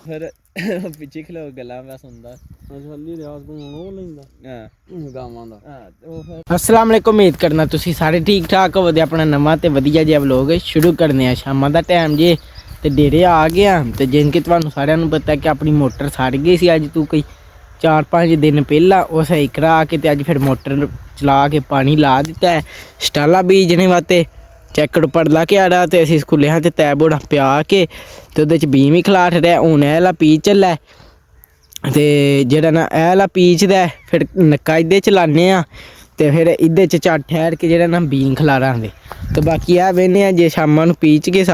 ਫਿਰ ਪਿੱਛੇ ਖਲੋ ਗੱਲਾਂ ਮੈਂ ਸੁਣਦਾ ਅਸਲੀ ਰਿਆਜ਼ ਤੋਂ ਹੁਣ ਉਹ ਲੈਂਦਾ ਗਾਵਾਂ ਦਾ। अस्सलाम वालेकुम, उम्मीद करना तुसी सारे ठीक ठाक हो। अपना नवा ते वधिया जिहा व्लॉग शुरू करने आ। शामां दा टाइम जे ते डेरे आ गया ते जिनके तुहानू सारिਆਂ ਨੂੰ पता कि अपनी मोटर सड़ गई सी अज तू कोई 4-5 दिन पहला। वो सही करा के ते अज फिर मोटर चला के पानी ला दिता है स्टाला बीजने वास्ते। चैकड़ पड़ला के आड़ा ते असीं स्कूले हाँ ते तै बोड़ा प्या के ते ओहदे च बीम ही खलाठ रहा। हुण एह आह्ला पीच चला ते जेह्ड़ा ना एह आह्ला पीचदा फिर नक्का इहदे च लान्ने आं ते फिर इहदे च झट ठैर के जेह्ड़ा ना बीन खलारांगे। ते बाकी एह वेह्ने आं जे शामां नूं पीच के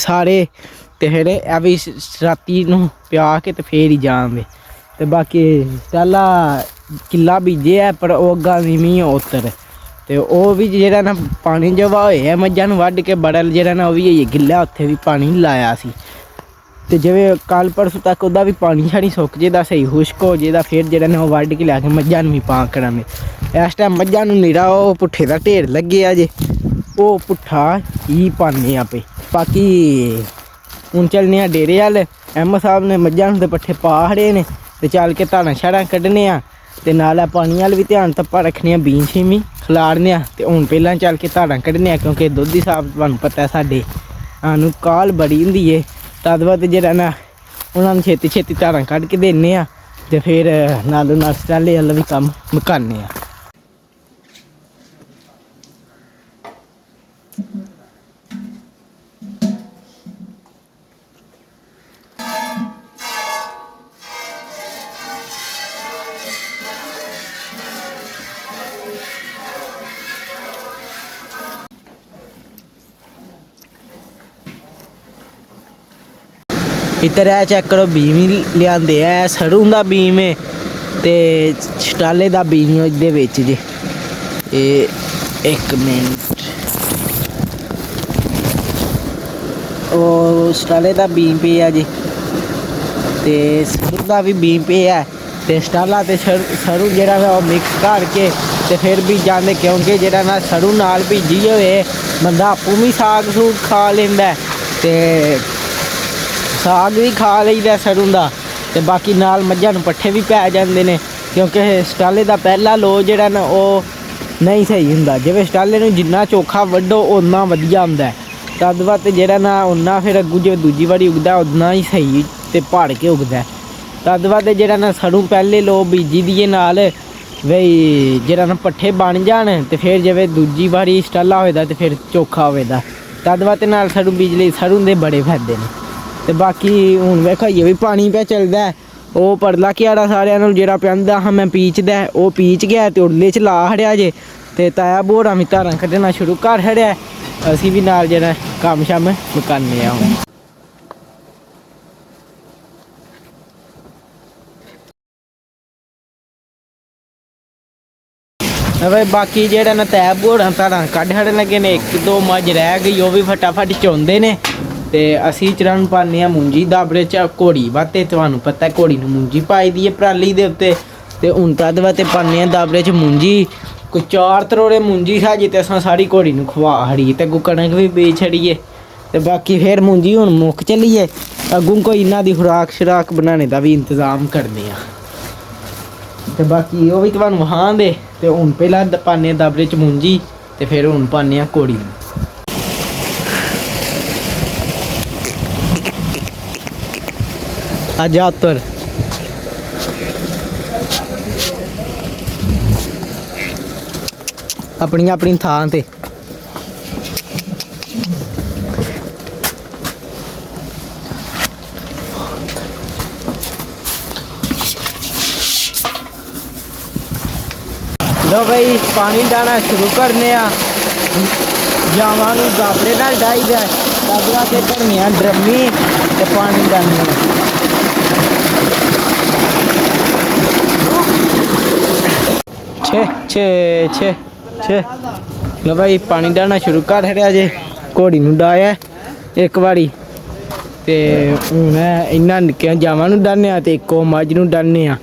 सारे ते फिर एह भी राती नूं प्या के ते फिर ही जांगे। ते बाकी स्टाला किल्ला बीजे है पर ओह् अग्गां नीवीं उतर ते ओह् भी जेह्ड़ा ना पानी जवा होया मज्झां नूं वड्ढ के बड़ा जेह्ड़ा ना ओह् भी होई गिल्ला, उत्थे भी पानी लाया सी। ते जिवें कल परसों तक ओहदा भी पानी शानी सुक जेदा सही खुश्क हो जेदा फिर जेह्ड़ा ना ओह् वड्ढ के लैके मज्झां नूं भी पा करांगे। इस टाइम मज्झां नूं निरा ओह् पुट्ठे दा ढेर लग्गेआ जे ओह् पुट्ठा ही पान्ने आपे। बाकी हून चलने आं डेरे अल। एम साहब ने मज्झां नूं ते पट्ठे पा खड़े ने ते चल के धाड़ां शाड़ां कड्ढने आं ते नाल पानी अल भी ध्यान धप्पा रक्खने आं, बीन शीमी खलारने आं। ते हून पैह्लां चल के धाड़ां कड्ढने आं क्योंकि दुद्धी साहब तुहानूं पता है साडे सानूं काल बड़ी हुंदी है। तद बाद जेह्ड़ा ना उन्हां नूं छेती छेती धाड़ां कड्ढ के दिन्ने आं ते फिर नालों नाल स्टाले अल भी कम्म मुकाने आं। इधर है चेक करो बीम ही लियांदे है, सरूं दा बीम है ते स्टाले दा बीम इहदे विच जे। एक मिनट, ओ स्टाले दा बीम पिया जी ते सरूं दा भी बीम पिया ते स्टाला ते सरूं जेह्ड़ा ना ओह् मिक्स करके ते फिर भी जांदे क्योंकि जेह्ड़ा ना सरूं नाल भीजी होवे बंदा आपूं भी साग सूग खा लैंदा है ते साग भी खा लईदा सरूं दा ते बाकी नाल मज्झां नूं पट्ठे भी पै जांदे ने क्योंकि स्टाले दा पहला लो जेह्ड़ा ना ओह् नहीं सही हुंदा। जिवें स्टाले नूं जिन्ना चोखा वड्डो उन्ना वधिया हुंदा है। तद बाद जेह्ड़ा ना उन्ना फिर अग्गूं जे दूजी बारी उगदा उन्ना ही सही ते भाड़ के उगदा है। तद बाद जेह्ड़ा ना सरूं पहले लो बीजी दी नाल बई जेह्ड़ा ना पट्ठे बन जान ते फिर जिवें दूजी बारी स्टाला होए दा ते फिर चोखा होए दा। तद बाद नाल सरूं बीज लई सरूं दे बड़े फायदे ने। ते बाकी हून वेखो ये भी पानी पे चलदा है। ओह् पड़ला क्याड़ा सारिਆਂ ਨੂੰ जेह्ड़ा पियांदा हा मैं पीचदा ओह् पीच गया ते उरले च ला खड़ेआ जे ते ताया बोरा भी धारां कड्ढना शुरू कर छड़िया। असीं भी नाल जेह्ड़ा कम्म शम्म मुकाने आं हून। भाई बाकी जेह्ड़ा ना तै बोरा धारां कड्ढ छड़न लगे ने, एक दो मझ रह गई ओह् भी फटाफट चोंदे ने ते असीं चरण पाने मुंजी दाबड़े च घोड़ी वाते। तुहानूं पता है घोड़ी नूं मुंजी पाई दी है पराली दे उत्ते ते हून तद वाते पाने दाबड़े च मुंजी। कोई 4 तरोड़े मुंजी खाई ते असां सारी घोड़ी नूं खवा खड़ी ते अग्गूं कणक भी बेच छड़िए ते बाकी फिर मुंजी हून मुक्क चलिए। अग्गूं कोई इन्हां दी खुराक शराक बनाने दा भी इंतजाम करने आं ते बाकी ओह् भी तुहानूं वखांदे ते हून पैह्लां पाने दाबड़े च मुंजी ते फिर हून पाने आं घोड़ी नूं। आजा उतर अपनी अपनी थां ते। लो भाई पानी डाना शुरू करने आ। जावां नूं दाबड़े नाल डाईदा दाबड़ा ते भरने ड्रमी ते पानी डालने। छे छे छे छे लो भाई पानी डालना शुरू कर छड़िया जे। घोड़ी नूं डाया एक बारी ते हून इन्हां निक्कियां जावां नूं डालने आं ते इक ओह् मझ नूं डालने आं।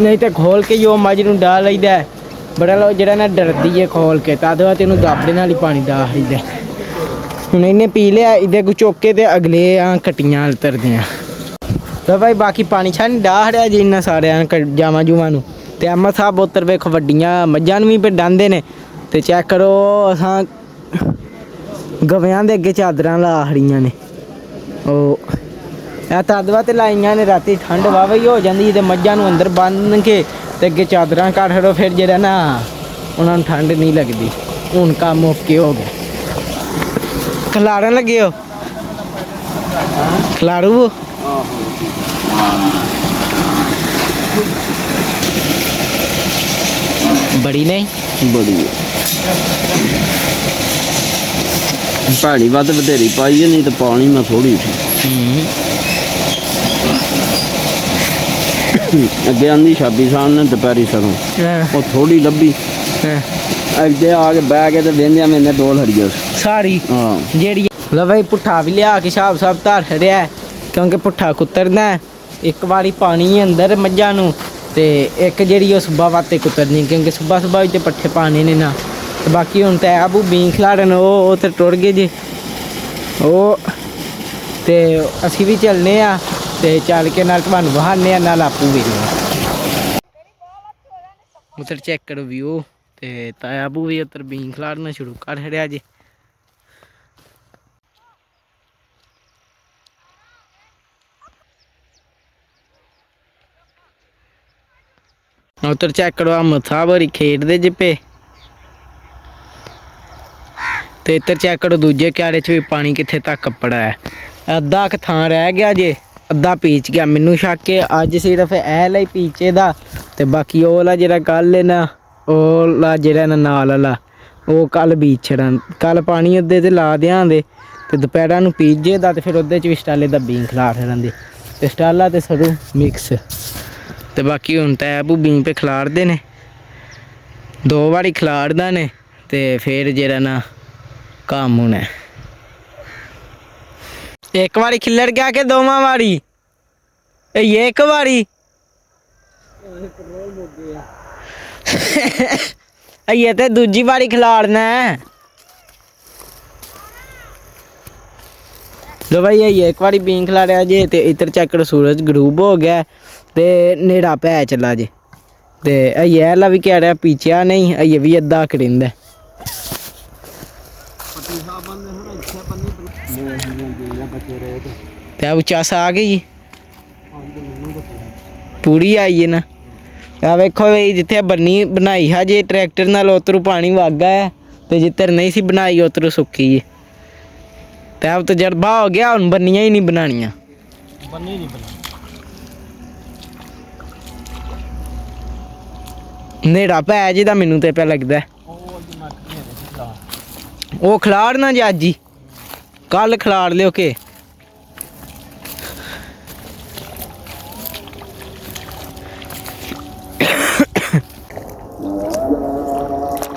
नहीं तो खोल के जो मझ नूं डाल लईदा है। बड़ा लोग जेह्ड़ा ना डरदी है खोल के तद बाद इनूं दाबड़े नाल ही पानी डाल लईदा। हून इन्हें पी लिया इहदे को चुक के ते अगले कट्टियां तरदे आं। ਲੋ ਭਾਈ ਬਾਕੀ ਪਾਣੀ ਛਾਣੀ ਡਾਹ ਰਿਹਾ ਜੀ ਇਹਨਾਂ ਸਾਰਿਆਂ ਜਾਵਾਂ ਜੂਵਾਂ ਨੂੰ ਤੇ ਅਹਿਮਦ ਸਾਹਿਬ ਉੱਤਰ ਵੇਖੋ ਵੱਡੀਆਂ ਮੱਝਾਂ ਨੂੰ ਵੀ ਫਿਰ ਡਾਂਦੇ ਨੇ ਤੇ ਚੈੱਕ ਕਰੋ ਅਸਾਂ ਗਵਿਆਂ ਦੇ ਅੱਗੇ ਚਾਦਰਾਂ ਲਾ ਹੜੀਆਂ ਨੇ ਉਹ ਇਹ ਤਦਵਾ ਤੇ ਲਾਈਆਂ ਨੇ ਰਾਤੀ ਠੰਡ ਵਾਵਾ ਹੀ ਹੋ ਜਾਂਦੀ ਤੇ ਮੱਝਾਂ ਨੂੰ ਅੰਦਰ ਬੰਨ ਕੇ ਤੇ ਅੱਗੇ ਚਾਦਰਾਂ ਕੱਢ ਛੱਡੋ ਫਿਰ ਜਿਹੜਾ ਨਾ ਉਹਨਾਂ ਨੂੰ ਠੰਡ ਨਹੀਂ ਲੱਗਦੀ ਹੁਣ ਕੰਮ ਓਕੇ ਹੋ ਗਿਆ ਖਿਲਾਰਨ ਲੱਗੇ ਹੋ ਖਿਲਾਰੂ ਬੜੀ ਨਹੀਂ ਬੜੀ ਪਾਣੀ ਵੱਧ ਬਥੇਰੀ ਪਾਈ ਨਹੀਂ ਤੇ ਪਾਣੀ ਮੈਂ ਥੋੜੀ ਅੱਗੇ ਆਂਦੀ ਛਾਬੀ ਸਾਹ ਨੇ ਦੁਪਹਿਰੀ ਸਰੋਂ ਉਹ ਥੋੜੀ ਲੱਭੀ ਅੱਗੇ ਆ ਕੇ ਬਹਿ ਕੇ ਤੇ ਵੇਂਦਿਆਂ ਮੈਨੇ ਦੋ ਲੜੀਆਂ ਸਾਰੀ ਹਾਂ ਜਿਹੜੀ ਲੋ ਭਾਈ ਪੁੱਠਾ ਵੀ ਲਿਆ ਕੇ ਹਿਸਾਬ ਸਾਹਿਬ ਧਰ ਰਿਹਾ ਕਿਉਂਕਿ ਪੁੱਠਾ ਕੁੱਤਰਨਾ ਇੱਕ ਵਾਰੀ ਪਾਣੀ ਅੰਦਰ ਮੱਝਾਂ ਨੂੰ ਤੇ ਇੱਕ ਜਿਹੜੀ ਉਹ ਸੁਬਾ ਵਾਤੇ ਕੁੱਤਰਨੀ ਕਿਉਂਕਿ ਸੁਬਾ ਵਿੱਚ ਪੱਠੇ ਪਾਣੇ ਨੇ ਨਾ ਤੇ ਬਾਕੀ ਹੁਣ ਤਾਂ ਆਬੂ ਬੀਂ ਖਿਲਾੜਨ ਉਹ ਤੇ ਟੁਰ ਗਏ ਜੀ ਉਹ ਤੇ ਅਸੀਂ ਵੀ ਚੱਲਨੇ ਆ ਤੇ ਚੱਲ ਕੇ ਨਾਲ ਤੁਹਾਨੂੰ ਵਹਾਨੇ ਆ ਨਾਲ ਆਪੂ ਵੀ ਉਧਰ ਚੈੱਕ ਕਰੋ ਵਿਊ ਤੇ ਤਾਇਆ ਆਬੂ ਵੀ ਉੱਧਰ ਬੀਂ ਖਿਲਾੜਨਾ ਸ਼ੁਰੂ ਕਰ ਛੜਿਆ ਜੀ ਉੱਧਰ ਚੈੱਕ ਕਰੋ ਅਹਿਮਦ ਸਾਹਿਬ ਹੋਰੀ ਖੇਡਦੇ ਜੇ ਪਏ ਤੇ ਇੱਧਰ ਚੈੱਕ ਕਰੋ ਦੂਜੇ ਕਿਆਰੇ 'ਚ ਵੀ ਪਾਣੀ ਕਿੱਥੇ ਤੱਕ ਕੱਪੜਾ ਹੈ ਅੱਧਾ ਕੁ ਥਾਂ ਰਹਿ ਗਿਆ ਜੇ ਅੱਧਾ ਪੀਚ ਗਿਆ ਮੈਨੂੰ ਸ਼ੱਕ ਹੈ ਅੱਜ ਸਿਰਫ ਇਹ ਲਈ ਪੀਚੇ ਦਾ ਤੇ ਬਾਕੀ ਉਹ ਵਾਲਾ ਜਿਹੜਾ ਕੱਲ ਹੈ ਨਾ ਉਹ ਲਾ ਜਿਹੜਾ ਨਾਲ ਵਾਲਾ ਉਹ ਕੱਲ ਬੀਚ ਛੜਨ ਕੱਲ ਪਾਣੀ ਉਹਦੇ ਤੇ ਲਾ ਦਿਆਂਦੇ ਤੇ ਦੁਪਹਿਰਾਂ ਨੂੰ ਪੀਜੇ ਦਾ ਤੇ ਫਿਰ ਉਹਦੇ 'ਚ ਵੀ ਸਟਾਲੇ ਦਾ ਬੀਂ ਖਿਲਾ ਛੜਨ ਤੇ ਸਟਾਲਾ ਤੇ ਸਰੋਂ ਮਿਕਸ ਤੇ ਬਾਕੀ ਹੁਣ ਤਾਂ ਆਬੂ ਬੀਂ ਪੇ ਖਿਲਾਰਦੇ ਨੇ ਦੋ ਵਾਰੀ ਖਿਲਾਰਦਾ ਨੇ ਤੇ ਫਿਰ ਜਿਹੜਾ ਨਾ ਕੰਮ ਹੋਣਾ ਇੱਕ ਵਾਰੀ ਖਿੱਲਰ ਗਿਆ ਕਿ ਦੋਵਾਂ ਵਾਰੀ ਇਹ ਇੱਕ ਵਾਰੀ ਇਹ ਤੇ ਦੂਜੀ ਵਾਰੀ ਖਿਲਾੜਨਾ ਲੋ ਭਾਈ ਇਹ ਇੱਕ ਵਾਰੀ ਬੀਂ ਖਿਲਾੜਿਆ ਜੇ ਤੇ ਇੱਧਰ ਚੈੱਕ ਕਰੋ ਸੂਰਜ ਗਰੂਬ ਹੋ ਗਿਆ ਤੇ ਨੇੜਾ ਪੈ ਚਲਾ ਜੇ ਤੇ ਇਹ ਵਾਲਾ ਵੀ ਕਹਿ ਰਿਹਾ ਪੀਛਿਆ ਨਹੀਂ ਇਹ ਵੀ ਅੱਧਾ ਕਰਿੰਦਾ ਤੇ ਉਹ ਚਾਸ ਆ ਗਈ ਪੂਰੀ ਆਈ ਹੈ ਨਾ ਆ ਵੇਖੋ ਵੀ ਜਿੱਥੇ ਬੰਨੀ ਬਣਾਈ ਹੈ ਜੇ ਟਰੈਕਟਰ ਨਾਲ ਉਤਰੂ ਪਾਣੀ ਵਾਗਾ ਹੈ ਤੇ ਜਿੱਥੇ ਨਹੀਂ ਸੀ ਬਣਾਈ ਉਤਰੂ ਸੁੱਕੀ ਹੈ ਤੇ ਆਪ ਤਜਰਬਾ ਹੋ ਗਿਆ ਹੁਣ ਬੰਨੀਆਂ ਹੀ ਨਹੀਂ ਬਣਾਣੀਆਂ ਬੰਨੀ ਨਹੀਂ ਬਣਾ ਨੇੜਾ ਪੈ ਜਿਹਦਾ ਮੈਨੂੰ ਤੇ ਪਿਆ ਲੱਗਦਾ ਉਹ ਖਿਲਾੜਨਾ ਜੀ ਅੱਜ ਹੀ ਕੱਲ ਖਿਲਾੜ ਲਿਓ ਕਿ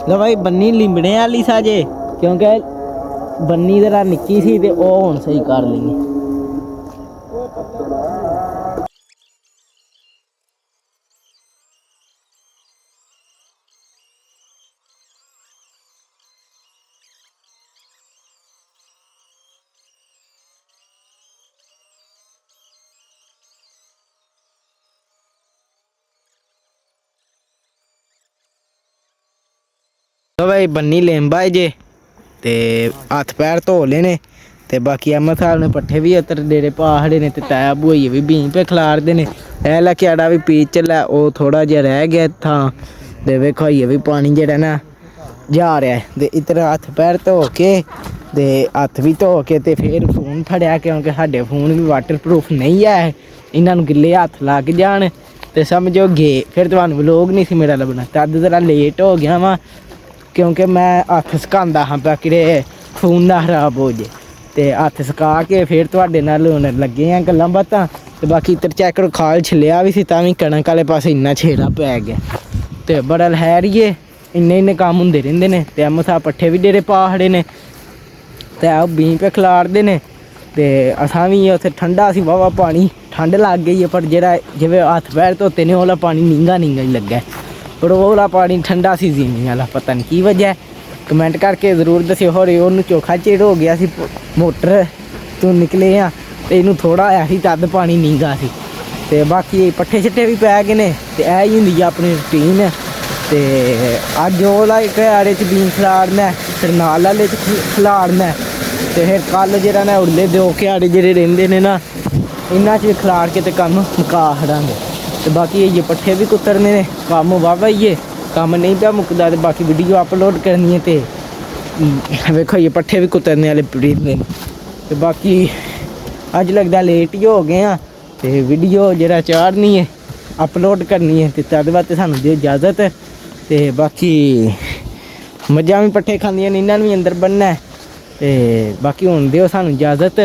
ਲੋ ਭਾਈ ਬੰਨੀ ਲਿੰਬੜੇ ਵਾਲੀ ਸਾਜੇ ਕਿਉਂਕਿ ਬੰਨੀ ਜ਼ਰਾ ਨਿੱਕੀ ਸੀ ਤੇ ਉਹ ਹੁਣ ਸਹੀ ਕਰ ਲਈਏ भाई बन्नी लेंबा जे ते हत्थ पैर धो लेने ते बाकी अहमद साहब ने पट्ठे भी अतर डेरे पा खड़े ने ते ताया बुआई भी बीं पे खिलारदे ने ए ला क्याड़ा भी पीच चला वो थोड़ा जिहा रह गया था ते वेखो ये भी पानी जेड़ा ना जा रहा है ते इधर हत्थ पैर धो के ते हत्थ भी धो के ते फिर फोन फड़िया क्योंकि साडे फोन भी वाटरप्रूफ नहीं है इन्हां नूं गिल्ले हत्थ लग जाण ते समझो गे फिर तुहानूं व्लॉग नहीं सी मेरा लभना तद जरा लेट हो गया वा क्योंकि मैं हत्थ सुकांदा हाँ पा कि फोन ना खराब हो जाए तो हत्थ सुका के फिर तुहाडे नाल हुण लगे हैं गल्लां बातां ते बाकी इधर चैक करो खाल छिलिया भी सी तां भी कणक वाले पासे इन्ना छेड़ा पै गया ते बड़ा लहरिए इन्ने इन्ने काम हुंदे रहिंदे ने ते अहमद साहब पट्ठे भी डेरे पा खड़े ने ते आ बीं पे खिलारदे ने ते असां भी उत्थे ठंडा सी वावा पानी ठंड लग गई है पर जेड़ा जिवें हत्थ पैर धोते ने ओला पानी नींगा नींगा ही लग्गा पर ओला पानी ठंडा सी जीनी वाला पता नहीं की वजह है कमेंट करके जरूर दस्सिओ होरे ओनू चोखा चिर हो गया सी मोटर तो निकले हाँ तो इनू थोड़ा आया सी तद पानी नींगा सी ਤੇ ਬਾਕੀ ਪੱਠੇ ਛੱਟੇ ਵੀ ਪੈ ਗਏ ਨੇ ਤੇ ਇਹ ਹੀ ਹੁੰਦੀ ਆ ਆਪਣੀ ਰੂਟੀਨ। ਤੇ ਅੱਜ ਉਹ ਵਾਲਾ ਇੱਕ ਆੜੇ 'ਚ ਬੀਨ ਖਿਲਾੜਨਾ ਫਿਰ ਨਾਲ ਵਾਲੇ 'ਚ ਖਿਲਾੜਨਾ ਤੇ ਫਿਰ ਕੱਲ ਜਿਹੜਾ ਨਾ ਉਰਲੇ 2 ਕਿਆੜੇ ਜਿਹੜੇ ਰਹਿੰਦੇ ਨੇ ਨਾ ਇਹਨਾਂ 'ਚ ਵੀ ਖਿਲਾੜ ਕੇ ਤੇ ਕੰਮ ਮੁਕਾ ਖੜਾਂਗੇ। ਤੇ ਬਾਕੀ ਇਹ ਪੱਠੇ ਵੀ ਕੁੱਤਰਨੇ ਨੇ, ਕੰਮ ਵਾਹਵਾ ਹੀ ਹੈ, ਕੰਮ ਨਹੀਂ ਪਿਆ ਮੁੱਕਦਾ। ਤੇ ਬਾਕੀ ਵੀਡੀਓ ਅਪਲੋਡ ਕਰਨੀ ਹੈ ਤੇ ਵੇਖੋ ਇਹ ਪੱਠੇ ਵੀ ਕੁੱਤਰਨੇ ਵਾਲੇ ਪੜੀਂਦੇ ਨੇ। ਤੇ ਬਾਕੀ ਅੱਜ ਲੱਗਦਾ ਲੇਟ ਹੀ ਹੋ ਗਏ ਆ ਤੇ ਵੀਡੀਓ ਜਿਹੜਾ ਚਾੜਨੀ ਹੈ ਅਪਲੋਡ ਕਰਨੀ ਹੈ ਤੇ ਤਦ ਬਾਅਦ ਸਾਨੂੰ ਦਿਓ ਇਜਾਜ਼ਤ। ਤੇ ਬਾਕੀ ਮੱਝਾਂ ਵੀ ਪੱਠੇ ਖਾਂਦੀਆਂ ਨੇ, ਇਹਨਾਂ ਨੂੰ ਵੀ ਅੰਦਰ ਬੰਨਣਾ ਤੇ ਬਾਕੀ ਹੁਣ ਦਿਓ ਸਾਨੂੰ ਇਜਾਜ਼ਤ।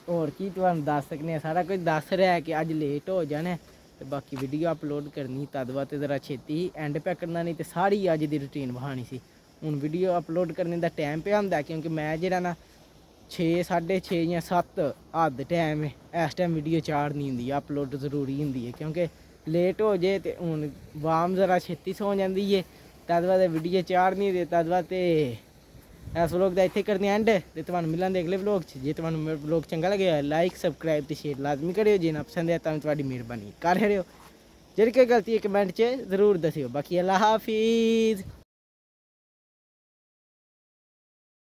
ਹੋਰ ਕੀ ਤੁਹਾਨੂੰ ਦੱਸ ਸਕਦੇ ਆ, ਸਾਰਾ ਕੁਝ ਦੱਸ ਰਿਹਾ ਕਿ ਅੱਜ ਲੇਟ ਹੋ ਜਾਣਾ ਤੇ ਬਾਕੀ ਵੀਡੀਓ ਅਪਲੋਡ ਕਰਨੀ ਤਦ ਬਾਅਦ ਜ਼ਰਾ ਛੇਤੀ ਐਂਡ ਪੈ ਕਰਨਾ, ਨਹੀਂ ਤੇ ਸਾਰੀ ਅੱਜ ਦੀ ਰੂਟੀਨ ਵਹਾਣੀ ਸੀ। ਹੁਣ ਵੀਡੀਓ ਅਪਲੋਡ ਕਰਨੇ ਦਾ ਟਾਈਮ ਪਿਆ ਹੁੰਦਾ ਕਿਉਂਕਿ ਮੈਂ ਜਿਹੜਾ ਨਾ 6 6:30 ਜਾਂ 7 ਹੱਦ ਟਾਈਮ ਹੈ, ਇਸ ਟਾਈਮ ਵੀਡੀਓ ਚਾੜਨੀ ਹੁੰਦੀ ਹੈ, ਅਪਲੋਡ ਜ਼ਰੂਰੀ ਹੁੰਦੀ ਹੈ ਕਿਉਂਕਿ ਲੇਟ ਹੋ ਜੇ ਤੇ ਹੁਣ ਵਾਮ ਜ਼ਰਾ ਛੇਤੀ ਸੌ ਜਾਂਦੀ ਹੈ ਤਦ ਬਾਅਦ ਵੀਡੀਓ ਚਾੜਨੀ ਦੇ ਤਦ ਬਾਅਦ। ਤੇ ਇਸ ਵਲੋਗ ਦਾ ਇੱਥੇ ਕਰਦੇ ਐਂਡ ਤੇ ਤੁਹਾਨੂੰ ਮਿਲਾਂਗੇ ਅਗਲੇ ਵਲੋਗ 'ਚ। ਜੇ ਤੁਹਾਨੂੰ ਮੇਰਾ ਵਲੋਗ ਚੰਗਾ ਲੱਗਿਆ ਲਾਈਕ ਸਬਸਕ੍ਰਾਈਬ ਤੇ ਸ਼ੇਅਰ ਲਾਜ਼ਮੀ ਕਰਿਓ, ਜੇ ਨਾ ਪਸੰਦ ਆਇਆ ਤਾਂ ਤੁਹਾਡੀ ਮਿਹਰਬਾਨੀ ਕਰ ਰਹੇ ਹੋ। ਜਿਹੜੀ ਕੋਈ ਗਲਤੀ ਹੈ ਕਮੈਂਟ 'ਚ ਜ਼ਰੂਰ ਦੱਸਿਓ। ਬਾਕੀ ਅੱਲਾ ਹਾਫਿਜ਼।